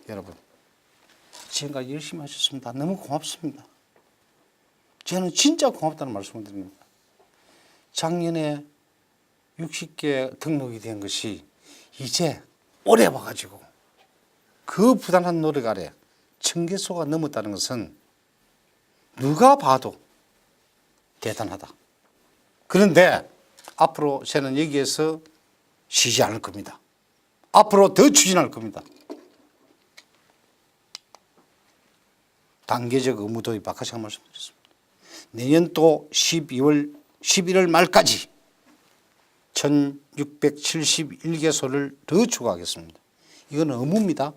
여러분, 지금까지 열심히 하셨습니다. 너무 고맙습니다. 저는 진짜 고맙다는 말씀을 드립니다. 작년에 60개 등록이 된 것이 이제 올해 와가지고 그 부단한 노력 아래 1000개소가 넘었다는 것은 누가 봐도 대단하다. 그런데 앞으로 저는 여기에서 쉬지 않을 겁니다. 앞으로 더 추진할 겁니다. 단계적 의무도입 아까 제가 말씀드렸습니다. 내년도 11월 말까지 1671개소를 더 추가하겠습니다. 이건 의무입니다.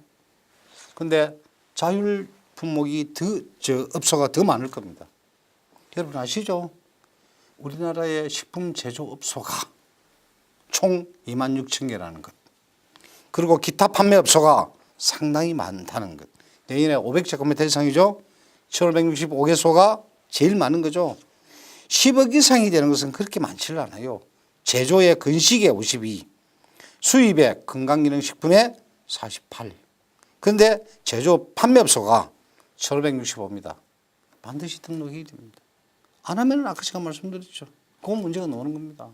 그런데 자율 품목이 업소가 더 많을 겁니다. 여러분 아시죠? 우리나라의 식품 제조업소가 총 26,000개라는 것. 그리고 기타 판매업소가 상당히 많다는 것. 내년에 500제곱미터 대상이죠. 1565개소가 제일 많은 거죠. 10억 이상이 되는 것은 그렇게 많지를 않아요. 제조의 건식에 52, 수입의 건강기능식품에 48. 그런데 제조 판매업소가 1565입니다. 반드시 등록해야 됩니다. 안 하면 아까 제가 말씀드렸죠. 그 문제가 나오는 겁니다.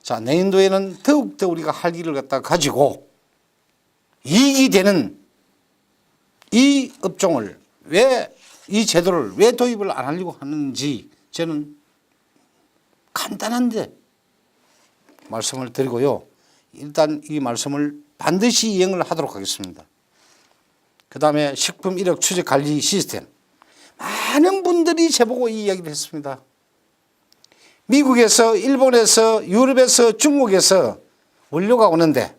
자, 내년도에는 더욱더 우리가 할 일을 갖다 가지고 이익이 되는 이 업종을 이 제도를 왜 도입을 안 하려고 하는지 저는 간단한데 말씀을 드리고요. 일단 이 말씀을 반드시 이행을 하도록 하겠습니다. 그 다음에 식품 이력 추적 관리 시스템. 많은 분들이 제보고 이 이야기를 했습니다. 미국에서, 일본에서, 유럽에서, 중국에서 원료가 오는데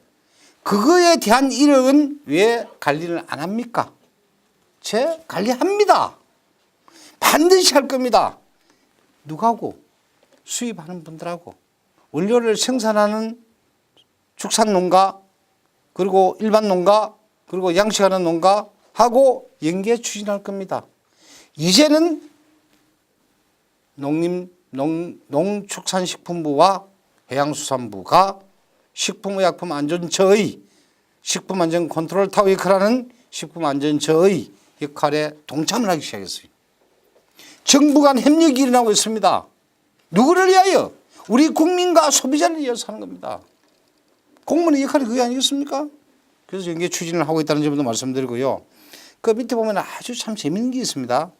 그거에 대한 이력은 왜 관리를 안 합니까? 제 관리합니다. 반드시 할 겁니다. 누구하고? 수입하는 분들하고. 원료를 생산하는 축산농가, 그리고 일반 농가, 그리고 양식하는 농가하고 연계 추진할 겁니다. 이제는 농축산식품부와 해양수산부가 식품의약품안전처의 식품안전컨트롤타워라는 식품안전처의 역할에 동참을 하기 시작했어요. 정부 간 협력이 일어나고 있습니다. 누구를 위하여? 우리 국민과 소비자를 위해서 하는 겁니다. 공무원의 역할이 그게 아니겠습니까? 그래서 연계 추진을 하고 있다는 점도 말씀드리고요. 그 밑에 보면 아주 참 재밌는 게 있습니다.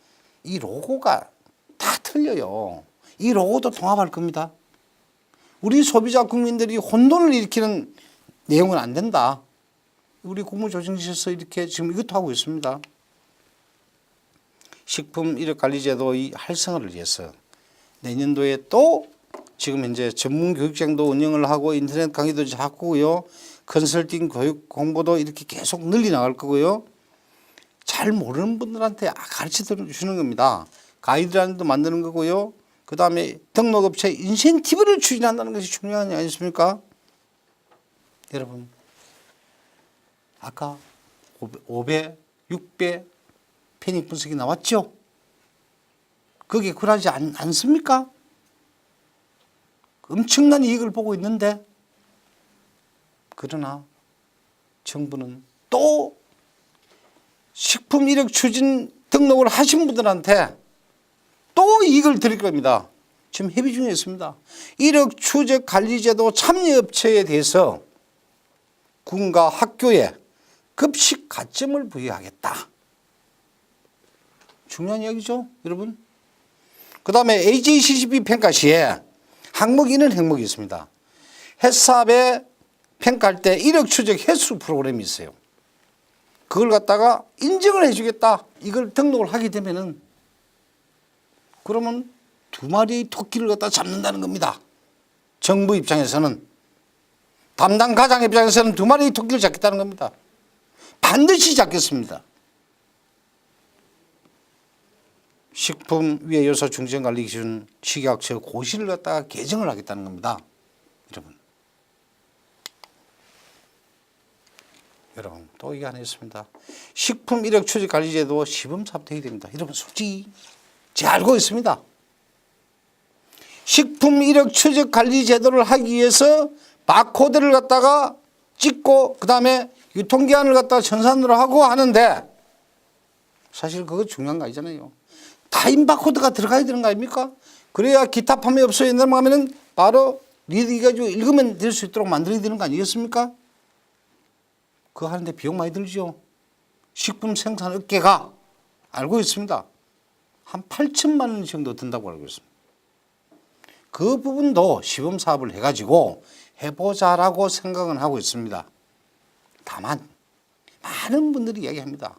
이 로고가 다 틀려요. 이 로고도 통합할 겁니다. 우리 소비자 국민들이 혼돈을 일으키는 내용은 안 된다. 우리 국무조정실에서 이렇게 지금 이것도 하고 있습니다. 식품 이력관리제도의 활성화를 위해서 내년도에 또 지금 현재 전문 교육장도 운영을 하고 인터넷 강의도 하고요. 컨설팅 교육 공부도 이렇게 계속 늘리 나갈 거고요. 잘 모르는 분들한테 가르쳐 주는 겁니다. 가이드라인도 만드는 거고요. 그 다음에 등록업체 인센티브를 추진한다는 것이 중요한 게 아니십니까? 여러분, 아까 5배, 6배 편익 분석이 나왔죠? 그게 굴하지 않습니까? 엄청난 이익을 보고 있는데, 그러나 정부는 또 식품 이력 추진 등록을 하신 분들한테 또 이익을 드릴 겁니다. 지금 협의 중에 있습니다. 이력 추적 관리제도 참여업체에 대해서 군과 학교에 급식 가점을 부여하겠다. 중요한 이야기죠, 여러분. 그 다음에 AJCCP 평가 시에 항목 있는 항목이 있습니다. 회사에 평가할 때 이력 추적 횟수 프로그램이 있어요. 그걸 갖다가 인정을 해주겠다. 이걸 등록을 하게 되면은 그러면 2마리의 토끼를 갖다 잡는다는 겁니다. 정부 입장에서는, 담당 과장 입장에서는 2마리의 토끼를 잡겠다는 겁니다. 반드시 잡겠습니다. 식품 위해 요소 중점 관리 기준 식약처 고시를 갖다가 개정을 하겠다는 겁니다. 여러분 또 이게 하나 있습니다. 식품 이력 추적 관리 제도 시범사업 되게 됩니다. 여러분 솔직히 제가 알고 있습니다. 식품 이력 추적 관리 제도를 하기 위해서 바코드를 갖다가 찍고 그 다음에 유통기한을 갖다 전산으로 하고 하는데 사실 그거 중요한 거 아니잖아요. 타임 바코드가 들어가야 되는 거 아닙니까? 그래야 기타 판매 업소에 넘어가면은 바로 니들이 가지고 읽으면 될 수 있도록 만들어야 되는 거 아니겠습니까? 그거 하는데 비용 많이 들죠. 식품 생산 업계가 알고 있습니다. 한 8천만 원 정도 든다고 알고 있습니다. 그 부분도 시범 사업을 해가지고 해보자라고 생각은 하고 있습니다. 다만 많은 분들이 이야기합니다.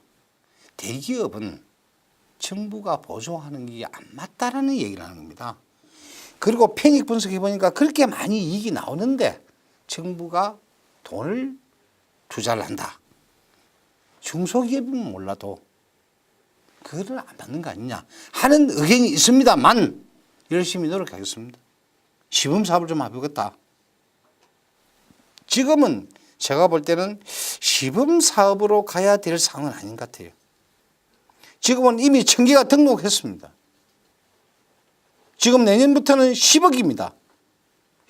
대기업은 정부가 보조하는 게 안 맞다라는 얘기를 하는 겁니다. 그리고 편익 분석해 보니까 그렇게 많이 이익이 나오는데 정부가 돈을 투자를 한다. 중소기업은 몰라도 그거를 안 받는 거 아니냐 하는 의견이 있습니다만 열심히 노력하겠습니다. 시범 사업을 좀 해보겠다. 지금은 제가 볼 때는 시범 사업으로 가야 될 상황은 아닌 것 같아요. 지금은 이미 1000개가 등록했습니다. 지금 내년부터는 10억입니다.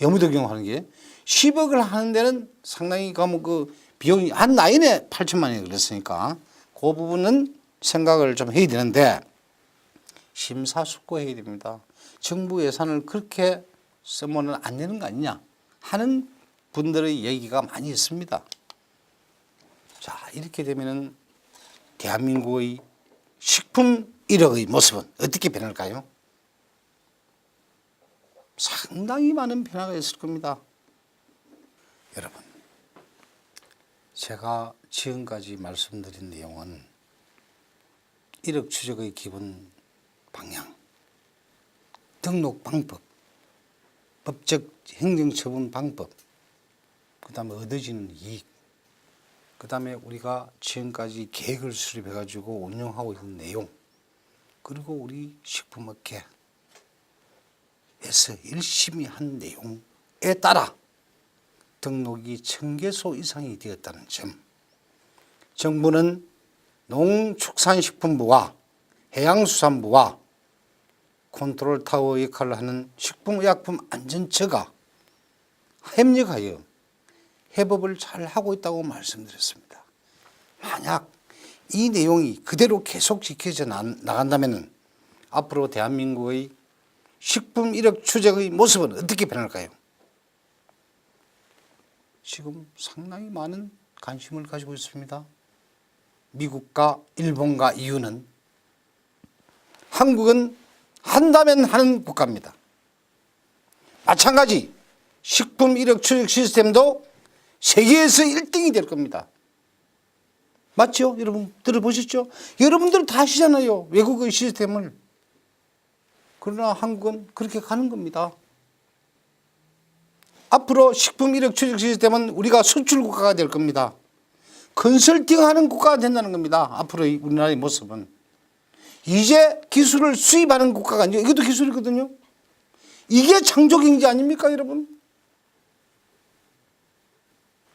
여무도 경험하는 게 10억을 하는 데는 상당히 그 비용이 한 라인에 8천만 원이 그랬으니까 그 부분은 생각을 좀 해야 되는데 심사숙고해야 됩니다. 정부 예산을 그렇게 쓰면 안 되는 거 아니냐 하는 분들의 얘기가 많이 있습니다. 자, 이렇게 되면은 대한민국의 식품 1억의 모습은 어떻게 변할까요? 상당히 많은 변화가 있을 겁니다. 여러분, 제가 지금까지 말씀드린 내용은 1억 추적의 기본 방향, 등록 방법, 법적 행정처분 방법, 그 다음에 얻어지는 이익, 그 다음에 우리가 지금까지 계획을 수립해 가지고 운영하고 있는 내용, 그리고 우리 식품업계에서 열심히 한 내용에 따라 등록이 1000개소 이상이 되었다는 점, 정부는 농축산식품부와 해양수산부와 컨트롤 타워 역할을 하는 식품의약품안전처가 협력하여 해법을 잘 하고 있다고 말씀드렸습니다. 만약 이 내용이 그대로 계속 지켜져 나간다면 앞으로 대한민국의 식품 1억 추적의 모습은 어떻게 변할까요? 지금 상당히 많은 관심을 가지고 있습니다. 미국과 일본과 EU는 한국은 한다면 하는 국가입니다. 마찬가지 식품 1억 추적 시스템도 세계에서 1등이 될 겁니다. 맞죠? 여러분 들어보셨죠? 여러분들은 다 아시잖아요. 외국의 시스템을. 그러나 한국은 그렇게 가는 겁니다. 앞으로 식품 1억 추적 시스템은 우리가 수출 국가가 될 겁니다. 컨설팅하는 국가가 된다는 겁니다. 앞으로의 우리나라의 모습은. 이제 기술을 수입하는 국가가 아니죠. 이것도 기술이거든요. 이게 창조경제 아닙니까 여러분?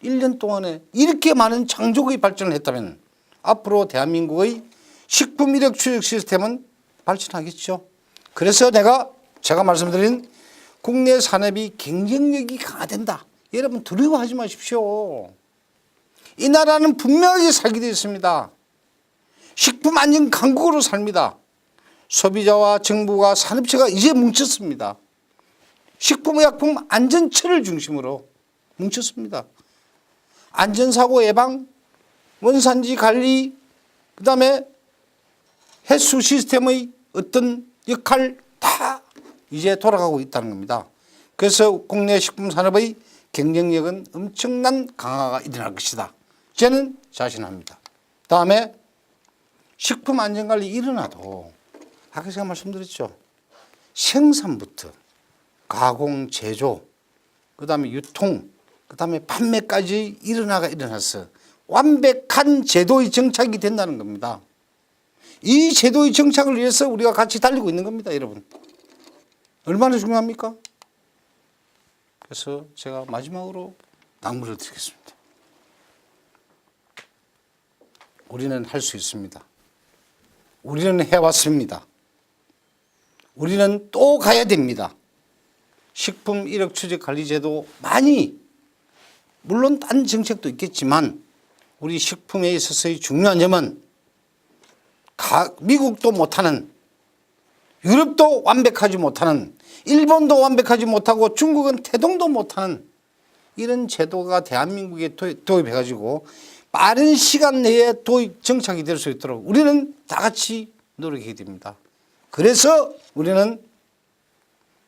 1년 동안에 이렇게 많은 창조의 발전을 했다면 앞으로 대한민국의 식품 1억 추적 시스템은 발전하겠죠. 그래서 제가 말씀드린 국내 산업이 경쟁력이 강화된다. 여러분 두려워하지 마십시오. 이 나라는 분명하게 살게 되어 있습니다. 식품 안전 강국으로 삽니다. 소비자와 정부가 산업체가 이제 뭉쳤습니다. 식품의약품 안전처를 중심으로 뭉쳤습니다. 안전사고 예방, 원산지 관리, 그 다음에 해수 시스템의 어떤 역할 다 이제 돌아가고 있다는 겁니다. 그래서 국내 식품 산업의 경쟁력은 엄청난 강화가 일어날 것이다. 저는 자신합니다. 다음에 식품 안전관리 일어나도 아까 제가 말씀드렸죠. 생산부터 가공, 제조, 그 다음에 유통, 그 다음에 판매까지 일어나서 완벽한 제도의 정착이 된다는 겁니다. 이 제도의 정착을 위해서 우리가 같이 달리고 있는 겁니다, 여러분. 얼마나 중요합니까? 그래서 제가 마지막으로 당부를 드리겠습니다. 우리는 할 수 있습니다. 우리는 해왔습니다. 우리는 또 가야 됩니다. 식품 1억 추적 관리제도 많이 물론 딴 정책도 있겠지만 우리 식품에 있어서의 중요한 점은 미국도 못하는, 유럽도 완벽하지 못하는, 일본도 완벽하지 못하고 중국은 태동도 못하는 이런 제도가 대한민국에 도입해가지고 빠른 시간 내에 정착이 될 수 있도록 우리는 다 같이 노력해야 됩니다. 그래서 우리는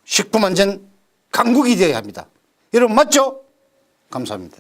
식품안전 강국이 되어야 합니다. 여러분 맞죠? 감사합니다.